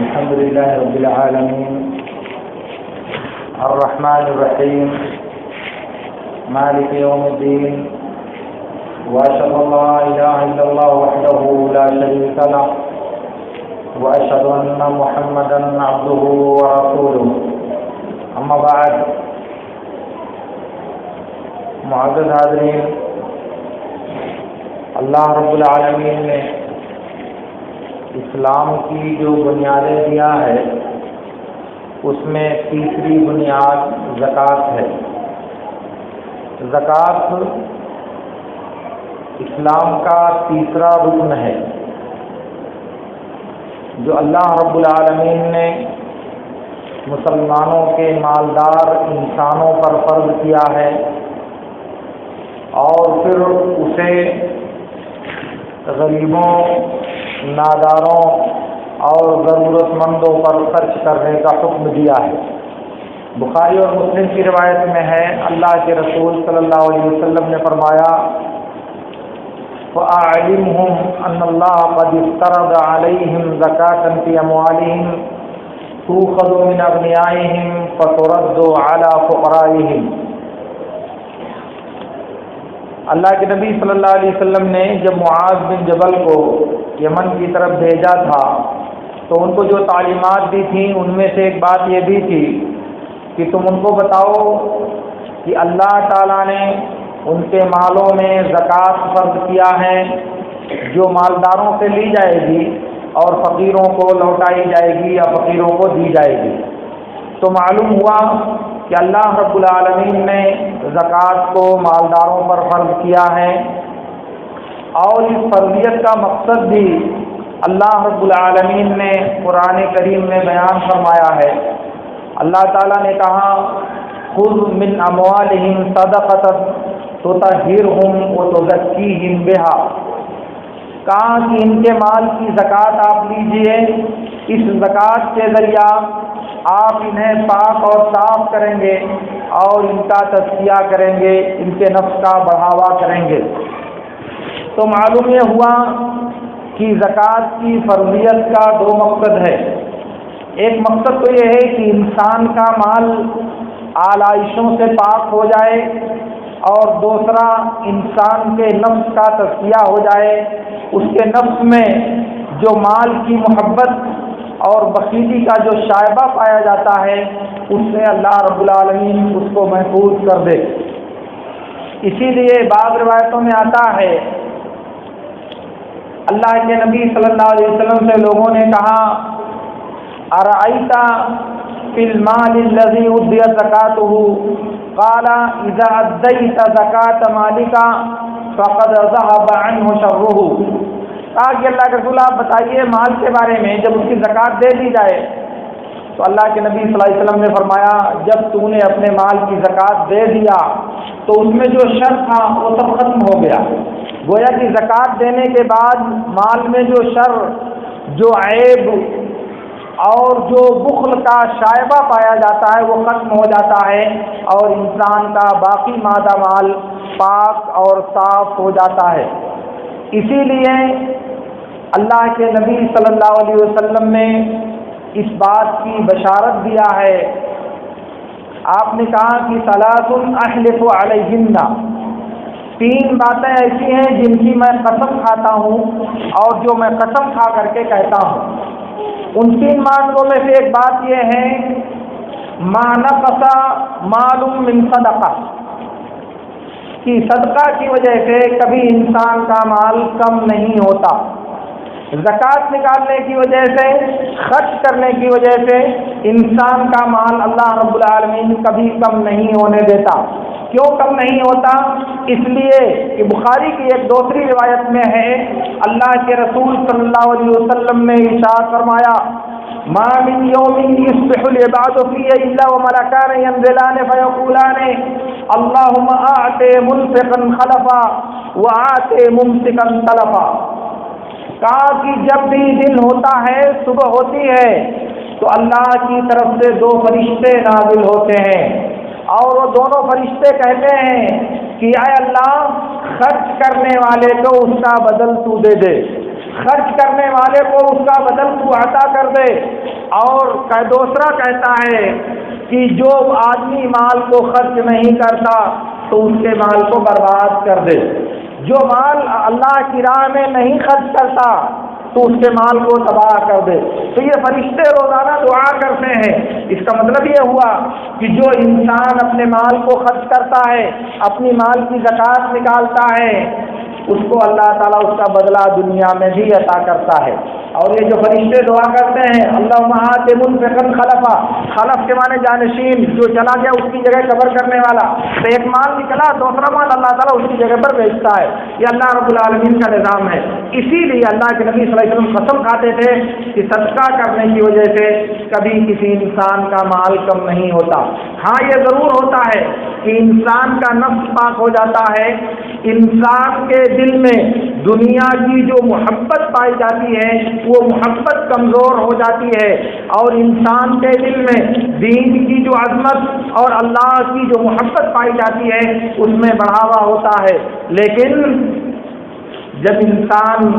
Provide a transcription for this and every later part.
الحمد لله رب العالمين الرحمن الرحيم مالك يوم الدين وأشهد أن لا إله إلا الله وحده لا شريك له وأشهد أن محمدا عبده ورسوله أما بعد معزز حاضرین، اللہ رب العالمین نے اسلام کی جو بنیادیں دیا ہے اس میں تیسری بنیاد زکوٰۃ ہے۔ زکوٰۃ اسلام کا تیسرا رکن ہے جو اللہ رب العالمین نے مسلمانوں کے مالدار انسانوں پر فرض کیا ہے اور پھر اسے غریبوں، ناداروں اور ضرورت مندوں پر خرچ کرنے کا حکم دیا ہے۔ بخاری اور مسلم کی روایت میں ہے، اللہ کے رسول صلی اللہ علیہ وسلم نے فرمایا، فَأَعْلِمْهُمْ أَنَّ اللَّهَ قَدِ افْتَرَضَ عَلَيْهِمْ زَكَاةً فِي أَمْوَالِهِمْ تُؤْخَذُ مِنْ أَغْنِيَائِهِمْ فَتُرَدُّ عَلَى فُقَرَائِهِمْ۔ اللہ کے نبی صلی اللہ علیہ وسلم نے جب معاذ بن جبل کو یمن کی طرف بھیجا تھا تو ان کو جو تعلیمات دی تھیں ان میں سے ایک بات یہ بھی تھی کہ تم ان کو بتاؤ کہ اللہ تعالیٰ نے ان کے مالوں میں زکوٰۃ فرض کیا ہے جو مالداروں سے لی جائے گی اور فقیروں کو لوٹائی جائے گی یا فقیروں کو دی جائے گی۔ تو معلوم ہوا کہ اللہ رب العالمین نے زکوٰۃ کو مالداروں پر فرض کیا ہے، اور اس فرضیت کا مقصد بھی اللہ رب العالمین نے قرآن کریم میں بیان فرمایا ہے۔ اللہ تعالیٰ نے کہا، خذ من اموالہم صدقۃ تطہرہم وتزکیہم بہا، کہا کہ ان کے مال کی زکوٰۃ آپ لیجئے، اس زکوٰۃ کے ذریعہ آپ انہیں پاک اور صاف کریں گے اور ان کا تزکیہ کریں گے، ان کے نفس کا بڑھاوا کریں گے۔ تو معلوم یہ ہوا کہ زکوٰۃ کی فرضیت کا دو مقصد ہے۔ ایک مقصد تو یہ ہے کہ انسان کا مال آلائشوں سے پاک ہو جائے، اور دوسرا انسان کے نفس کا تزکیہ ہو جائے، اس کے نفس میں جو مال کی محبت اور بخیلی کا جو شائبہ پایا جاتا ہے اس سے اللہ رب العالمین اس کو محفوظ کر دے۔ اسی لیے بعض روایتوں میں آتا ہے، اللہ کے نبی صلی اللہ علیہ وسلم سے لوگوں نے کہا، ارأیت فی المال الذی ادیت زکاتہ، قال اذا ادیت زکاة مالک فقد ذهب عنہ شرہ، کہا کہ اللہ کے رسول آپ بتائیے مال کے بارے میں، جب اس کی زکوٰۃ دے دی جائے تو اللہ کے نبی صلی اللہ علیہ وسلم نے فرمایا، جب تو نے اپنے مال کی زکوٰۃ دے دیا تو اس میں جو شر تھا وہ سب ختم ہو گیا۔ گویا کہ زکوٰۃ دینے کے بعد مال میں جو شر، جو عیب اور جو بخل کا شائبہ پایا جاتا ہے وہ ختم ہو جاتا ہے، اور انسان کا باقی مادہ مال پاک اور صاف ہو جاتا ہے۔ اسی لیے اللہ کے نبی صلی اللہ علیہ وسلم نے اس بات کی بشارت دیا ہے۔ آپ نے کہا کہ ثلاث احلف علیہن، تین باتیں ایسی ہیں جن کی میں قسم کھاتا ہوں اور جو میں قسم کھا کر کے کہتا ہوں۔ ان تین معاملوں میں سے ایک بات یہ ہے، ما نقص مال من صدقہ، کہ صدقہ کی وجہ سے کبھی انسان کا مال کم نہیں ہوتا۔ زکوٰۃ نکالنے کی وجہ سے، خرچ کرنے کی وجہ سے انسان کا مال اللہ رب العالمین کبھی کم نہیں ہونے دیتا۔ کیوں کم نہیں ہوتا؟ اس لیے کہ بخاری کی ایک دوسری روایت میں ہے، اللہ کے رسول صلی اللہ علیہ وسلم نے ارشاد فرمایا، ما من یوم یصبح العباد فیہ الا وملکان ینزلان فیقولان اللہم اعط منفقا خلفا واعط ممسکا تلفا، کہا کہ جب بھی دن ہوتا ہے، صبح ہوتی ہے تو اللہ کی طرف سے دو فرشتے نازل ہوتے ہیں، اور وہ دونوں فرشتے کہتے ہیں کہ اے اللہ، خرچ کرنے والے کو اس کا بدل تو دے دے، خرچ کرنے والے کو اس کا بدل تو عطا کر دے۔ اور دوسرا کہتا ہے کہ جو آدمی مال کو خرچ نہیں کرتا تو اس کے مال کو برباد کر دے، جو مال اللہ کی راہ میں نہیں خرچ کرتا تو اس کے مال کو تباہ کر دے۔ تو یہ فرشتے روزانہ دعا کرتے ہیں۔ اس کا مطلب یہ ہوا کہ جو انسان اپنے مال کو خرچ کرتا ہے، اپنی مال کی زکوٰۃ نکالتا ہے، اس کو اللہ تعالیٰ اس کا بدلہ دنیا میں بھی عطا کرتا ہے۔ اور یہ جو فرشتے دعا کرتے ہیں اللہم آت منفقا خلفا، خلف کے معنی جانشین، جو چلا گیا اس کی جگہ قبر کرنے والا، تو ایک مال نکلا دوسرا مال اللہ تعالیٰ اس کی جگہ پر بیچتا ہے۔ یہ اللہ رب العالمین کا نظام ہے۔ اسی لیے اللہ کے نبی صلی اللہ علیہ وسلم قسم کھاتے تھے کہ صدقہ کرنے کی وجہ سے کبھی کسی انسان کا مال کم نہیں ہوتا۔ ہاں یہ ضرور ہوتا ہے کہ انسان کا نفس پاک ہو جاتا ہے، انسان کے دل میں دنیا کی جو محبت پائی جاتی ہے وہ محبت کمزور ہو جاتی ہے، اور انسان کے دل میں دین کی جو عظمت اور اللہ کی جو محبت پائی جاتی ہے اس میں بڑھاوا ہوتا ہے۔ لیکن جب انسان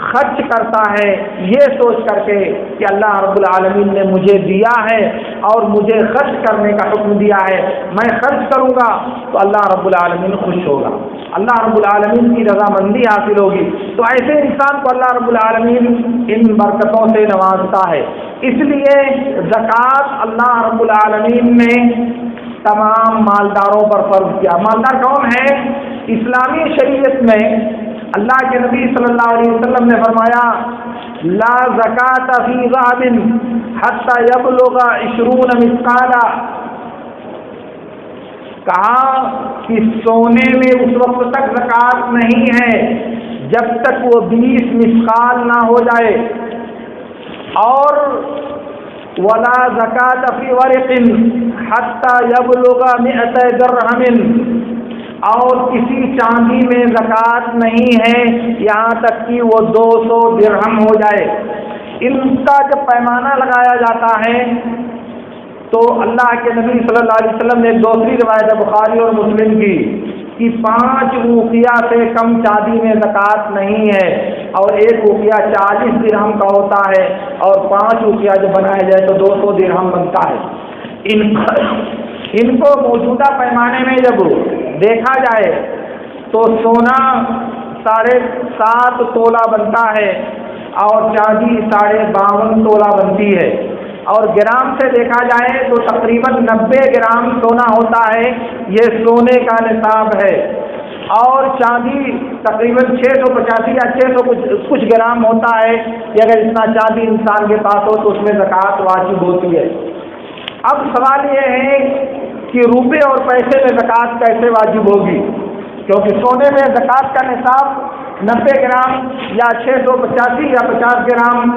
خرچ کرتا ہے یہ سوچ کر کے کہ اللہ رب العالمین نے مجھے دیا ہے اور مجھے خرچ کرنے کا حکم دیا ہے، میں خرچ کروں گا تو اللہ رب العالمین خوش ہوگا، اللہ رب العالمین کی رضامندی حاصل ہوگی، تو ایسے انسان کو اللہ رب العالمین ان برکتوں سے نوازتا ہے۔ اس لیے زکوٰۃ اللہ رب العالمین نے تمام مالداروں پر فرض کیا۔ مالدار کون ہے؟ اسلامی شریعت میں اللہ کے نبی صلی اللہ علیہ وسلم نے فرمایا لا زکوٰۃ فی ذہب حتی یبلغ 20 مثقالا، کہا کہ سونے میں اس وقت تک زکوٰۃ نہیں ہے جب تک وہ 20 مثقال نہ ہو جائے، اور ولا زکوٰۃ فی ورق حتی یبلغ 100 درہم، اور کسی چاندی میں زکوٰۃ نہیں ہے یہاں تک کہ وہ 200 درہم ہو جائے۔ ان کا جب پیمانہ لگایا جاتا ہے تو اللہ کے نبی صلی اللہ علیہ وسلم نے دوسری روایت بخاری اور مسلم کی کہ 5 اوقیہ سے کم چاندی میں زکوٰۃ نہیں ہے، اور 1 اوقیہ 40 درہم کا ہوتا ہے، اور 5 اوقیہ جب بنایا جائے تو 200 درہم بنتا ہے۔ ان کو موجودہ پیمانے میں جب دیکھا جائے تو سونا 7.5 تولہ بنتا ہے اور چاندی 52.5 تولہ بنتی ہے، اور گرام سے دیکھا جائے تو تقریباً 90 گرام سونا ہوتا ہے، یہ سونے کا نصاب ہے، اور چاندی تقریباً 685 یا 600 کچھ گرام ہوتا ہے کہ اگر اتنا چاندی انسان کے پاس ہو تو اس میں زکوٰۃ واجب ہوتی ہے۔ اب سوال یہ ہے کہ روپے اور پیسے میں زکوٰۃ کیسے واجب ہوگی، کیونکہ سونے میں زکوٰۃ کا نصاب 90 گرام یا 685 یا 50 گرام،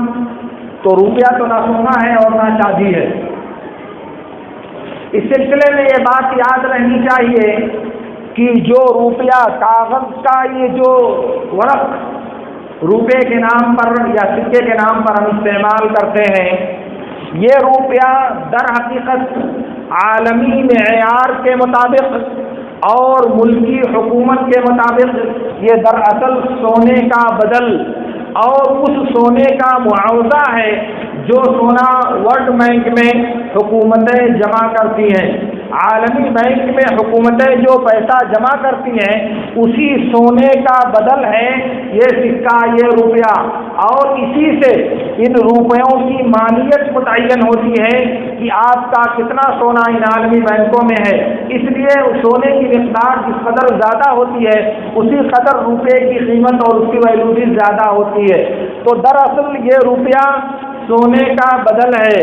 تو روپیہ تو نہ سونا ہے اور نہ چاندی ہے۔ اس سلسلے میں یہ بات یاد رہنی چاہیے کہ جو روپیہ کاغذ کا یہ جو ورق روپے کے نام پر یا سکے کے نام پر ہم استعمال کرتے ہیں، یہ روپیہ در حقیقت عالمی معیار کے مطابق اور ملکی حکومت کے مطابق یہ دراصل سونے کا بدل اور اس سونے کا معاوضہ ہے جو سونا ورلڈ بینک میں حکومتیں جمع کرتی ہیں۔ عالمی بینک میں حکومتیں جو پیسہ جمع کرتی ہیں اسی سونے کا بدل ہے یہ سکہ، یہ روپیہ، اور اسی سے ان روپیوں کی مالیت متعین ہوتی ہے کہ آپ کا کتنا سونا ان عالمی بینکوں میں ہے۔ اس لیے سونے کی مقدار جس قدر زیادہ ہوتی ہے اسی قدر روپے کی قیمت اور اس کی ویلیو بھی زیادہ ہوتی ہے۔ تو دراصل یہ روپیہ سونے کا بدل ہے،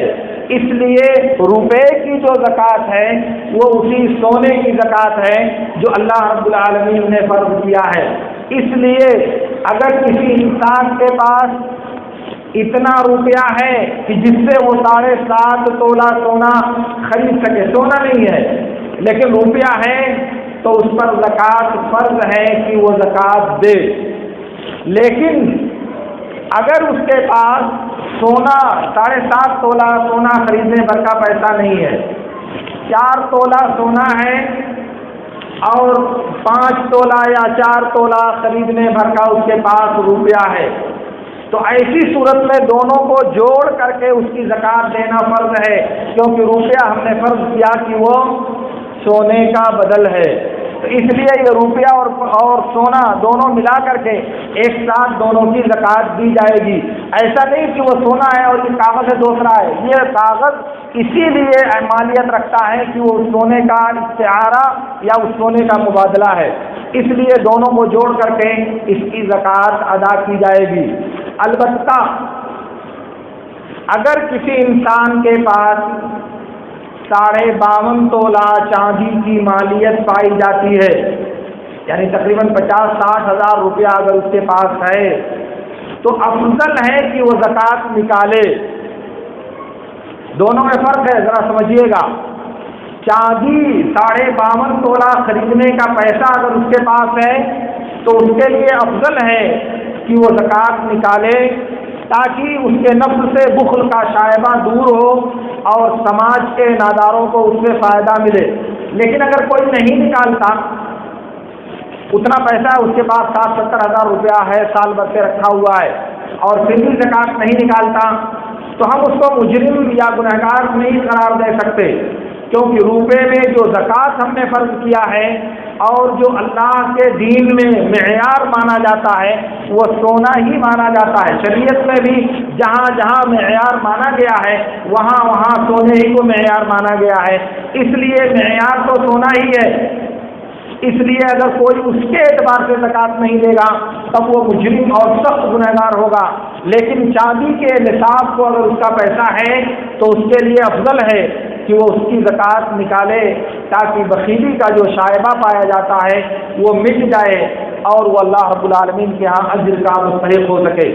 اس لیے روپے کی جو زکوٰۃ ہے وہ اسی سونے کی زکوٰۃ ہے جو اللہ رب العالمین نے فرض کیا ہے۔ اس لیے اگر کسی انسان کے پاس اتنا روپیہ ہے کہ جس سے وہ 7.5 تولہ سونا خرید سکے، سونا نہیں ہے لیکن روپیہ ہے، تو اس پر زکوٰۃ فرض ہے کہ وہ زکوٰۃ دے۔ لیکن اگر اس کے پاس سونا 7.5 تولہ سونا خریدنے بھر کا پیسہ نہیں ہے، 4 تولہ سونا ہے اور 5 تولہ یا 4 تولہ خریدنے بھر کا اس کے پاس روپیہ ہے، تو ایسی صورت میں دونوں کو جوڑ کر کے اس کی زکوٰۃ دینا فرض ہے، کیونکہ روپیہ ہم نے فرض کیا کہ وہ سونے کا بدل ہے، تو اس لیے یہ روپیہ اور سونا دونوں ملا کر کے ایک ساتھ دونوں کی زکوٰۃ دی جائے گی۔ ایسا نہیں کہ وہ سونا ہے اور یہ کاغذ ہے دوسرا ہے، یہ کاغذ اسی لیے مالیت رکھتا ہے کہ وہ سونے کا استعارہ یا اس سونے کا مبادلہ ہے، اس لیے دونوں کو جوڑ کر کے اس کی زکوٰۃ ادا کی جائے گی۔ البتہ اگر کسی انسان کے پاس 52.5 تولہ چاندی کی مالیت پائی جاتی ہے، یعنی تقریباً 50-60 ہزار روپیہ اگر اس کے پاس ہے، تو افضل ہے کہ وہ زکوٰۃ نکالے۔ دونوں میں فرق ہے، ذرا سمجھیے گا۔ چاندی 52.5 تولہ خریدنے کا پیسہ اگر اس کے پاس ہے تو اس کے لیے افضل ہے کہ وہ زکوٰۃ نکالے، تاکہ اس کے نفس سے بخل کا شائبہ دور ہو اور سماج کے ناداروں کو اس سے فائدہ ملے۔ لیکن اگر کوئی نہیں نکالتا، اتنا پیسہ اس کے پاس 60-70 ہزار روپیہ ہے، سال بھر سے رکھا ہوا ہے، اور پھر بھی زکوٰۃ نہیں نکالتا، تو ہم اس کو مجرم یا گنہگار نہیں قرار دے سکتے، کیونکہ روپے میں جو زکوٰۃ ہم نے فرض کیا ہے اور جو اللہ کے دین میں معیار مانا جاتا ہے وہ سونا ہی مانا جاتا ہے۔ شریعت میں بھی جہاں جہاں معیار مانا گیا ہے وہاں وہاں سونے ہی کو معیار مانا گیا ہے، اس لیے معیار تو سونا ہی ہے۔ اس لیے اگر کوئی اس کے اعتبار سے زکوٰۃ نہیں دے گا تب وہ مجرم اور سخت گنہگار ہوگا، لیکن چاندی کے نصاب کو اگر اس کا پیسہ ہے تو اس کے لیے افضل ہے کہ وہ اس کی زکوٰۃ نکالے، تاکہ بخیلی کا جو شائبہ پایا جاتا ہے وہ مٹ جائے اور وہ اللہ رب العالمین کے ہاں اجر کا مستحق ہو سکے۔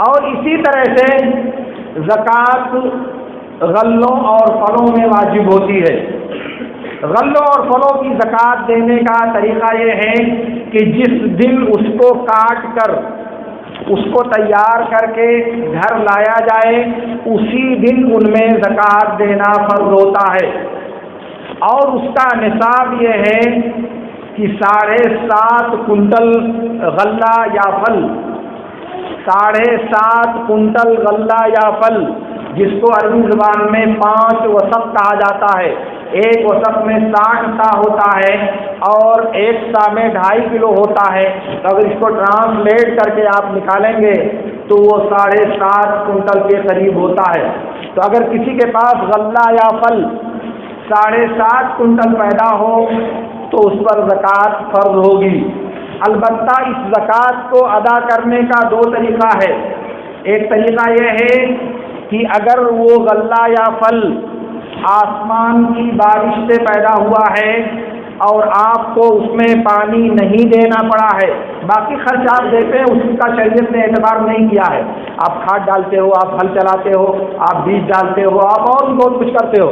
اور اسی طرح سے زکوٰۃ غلوں اور پھلوں میں واجب ہوتی ہے۔ غلوں اور پھلوں کی زکوٰۃ دینے کا طریقہ یہ ہے کہ جس دن اس کو کاٹ کر اس کو تیار کر کے گھر لایا جائے اسی دن ان میں زکوٰۃ دینا فرض ہوتا ہے، اور اس کا نصاب یہ ہے کہ 7.5 کنٹل غلہ یا پھل، 7.5 کنٹل غلہ یا پھل، جس کو عربی زبان میں 5 وسق کہا جاتا ہے۔ ایک وسق میں 60 سا ہوتا ہے اور ایک سا میں 2.5 کلو ہوتا ہے، تو اگر اس کو ٹرانسلیٹ کر کے آپ نکالیں گے تو وہ 7.5 کنٹل کے قریب ہوتا ہے۔ تو اگر کسی کے پاس غلہ یا پھل 7.5 کنٹل پیدا ہو تو اس پر زکوٰۃ فرض ہوگی۔ البتہ اس زکوٰۃ کو ادا کرنے کا 2 طریقہ ہے۔ ایک طریقہ یہ ہے کہ اگر وہ غلہ یا پھل آسمان کی بارش سے پیدا ہوا ہے اور آپ کو اس میں پانی نہیں دینا پڑا ہے، باقی خرچ آپ دیتے ہیں، اس کا شریعت نے اعتبار نہیں کیا ہے، آپ کھاد ڈالتے ہو، آپ پھل چلاتے ہو، آپ بیج ڈالتے ہو، آپ اور بھی بہت کچھ کرتے ہو،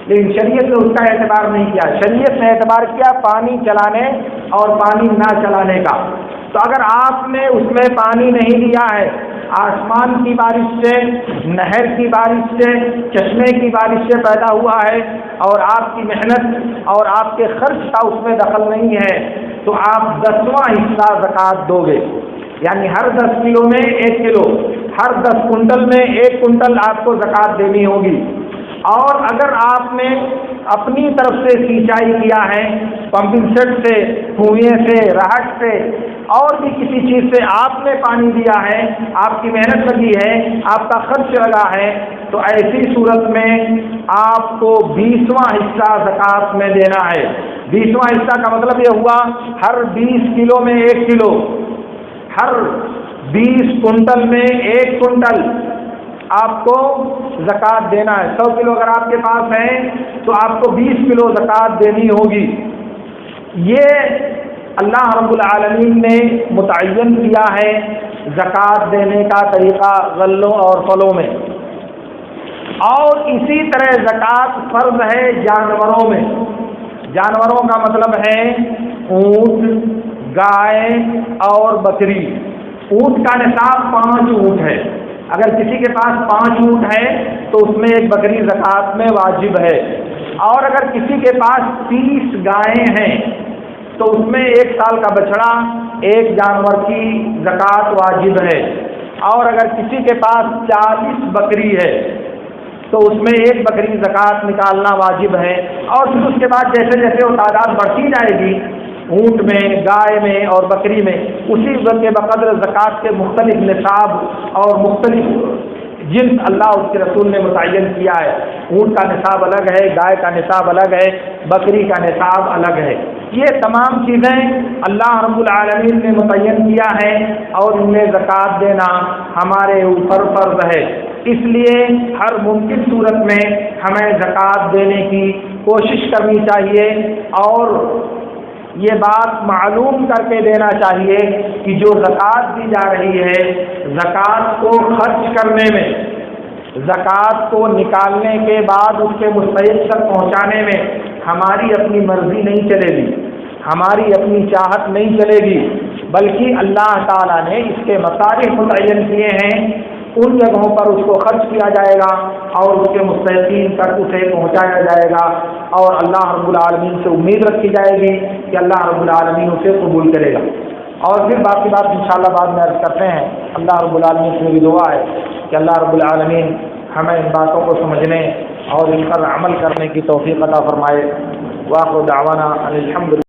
لیکن شریعت نے اس کا اعتبار نہیں کیا۔ شریعت نے اعتبار کیا پانی چلانے اور پانی نہ چلانے کا۔ تو اگر آپ نے اس میں پانی نہیں دیا ہے، آسمان کی بارش سے، نہر کی بارش سے، چشمے کی بارش سے پیدا ہوا ہے اور آپ کی محنت اور آپ کے خرچ کا اس میں دخل نہیں ہے، تو آپ 10واں حصہ زکوٰۃ دو گے، یعنی ہر 10 کلو میں 1 کلو، ہر 10 کنٹل میں 1 کنٹل آپ کو زکوٰۃ دینی ہوگی۔ اور اگر آپ نے اپنی طرف سے سینچائی کیا ہے، پمپنگ سیٹ سے، کنویں سے، رہٹ سے اور بھی کسی چیز سے آپ نے پانی دیا ہے، آپ کی محنت لگی ہے، آپ کا خرچ لگا ہے، تو ایسی صورت میں آپ کو 20واں حصہ زکوٰۃ میں دینا ہے۔ 20واں حصہ کا مطلب یہ ہوا ہر 20 کلو میں 1 کلو، ہر 20 کنٹل میں 1 کنٹل آپ کو زکوٰۃ دینا ہے۔ 100 کلو اگر آپ کے پاس ہے تو آپ کو 20 کلو زکوٰۃ دینی ہوگی۔ یہ اللہ رب العالمین نے متعین کیا ہے زکوٰۃ دینے کا طریقہ غلوں اور پھلوں میں۔ اور اسی طرح زکوٰۃ فرض ہے جانوروں میں۔ جانوروں کا مطلب ہے اونٹ، گائے اور بکری۔ اونٹ کا نصاب 5 اونٹ ہے، اگر کسی کے پاس 5 اونٹ ہے تو اس میں 1 بکری زکوٰۃ میں واجب ہے، اور اگر کسی کے پاس 30 گائیں ہیں تو اس میں 1 سال کا بچڑا 1 جانور کی زکوٰۃ واجب ہے۔ اور اگر کسی کے پاس 40 بکری ہے تو اس میں ایک بکری زکوٰۃ نکالنا واجب ہے، اور پھر اس کے بعد جیسے جیسے وہ تعداد بڑھتی جائے گی اونٹ میں، گائے میں اور بکری میں، اسی کے بقدر زکوٰۃ کے مختلف نصاب اور مختلف جنس اللہ اس کے رسول نے متعین کیا ہے۔ اونٹ کا نصاب الگ ہے، گائے کا نصاب الگ ہے، بکری کا نصاب الگ ہے۔ یہ تمام چیزیں اللہ رب العالمین نے متعین کیا ہے اور ان میں زکوٰۃ دینا ہمارے اوپر فرض ہے۔ اس لیے ہر ممکن صورت میں ہمیں زکوٰۃ دینے کی کوشش کرنی چاہیے، اور یہ بات معلوم کر کے دینا چاہیے کہ جو زکوٰۃ دی جا رہی ہے، زکوٰۃ کو خرچ کرنے میں، زکوٰۃ کو نکالنے کے بعد اس کے مستحق تک پہنچانے میں ہماری اپنی مرضی نہیں چلے گی، ہماری اپنی چاہت نہیں چلے گی، بلکہ اللہ تعالیٰ نے اس کے مصارف متعین کیے ہیں، ان جگہوں پر اس کو خرچ کیا جائے گا اور اس کے مستحقین تک اسے پہنچایا جائے گا، اور اللہ رب العالمین سے امید رکھی جائے گی کہ اللہ رب العالمین اسے قبول کرے گا۔ اور پھر باقی بات انشاءاللہ بعد میں عرض کرتے ہیں۔ اللہ رب العالمین سے میری دعا ہے کہ اللہ رب العالمین ہمیں ان باتوں کو سمجھنے اور ان پر عمل کرنے کی توفیق عطا فرمائے۔ وآخر دعوانا الحمد للہ۔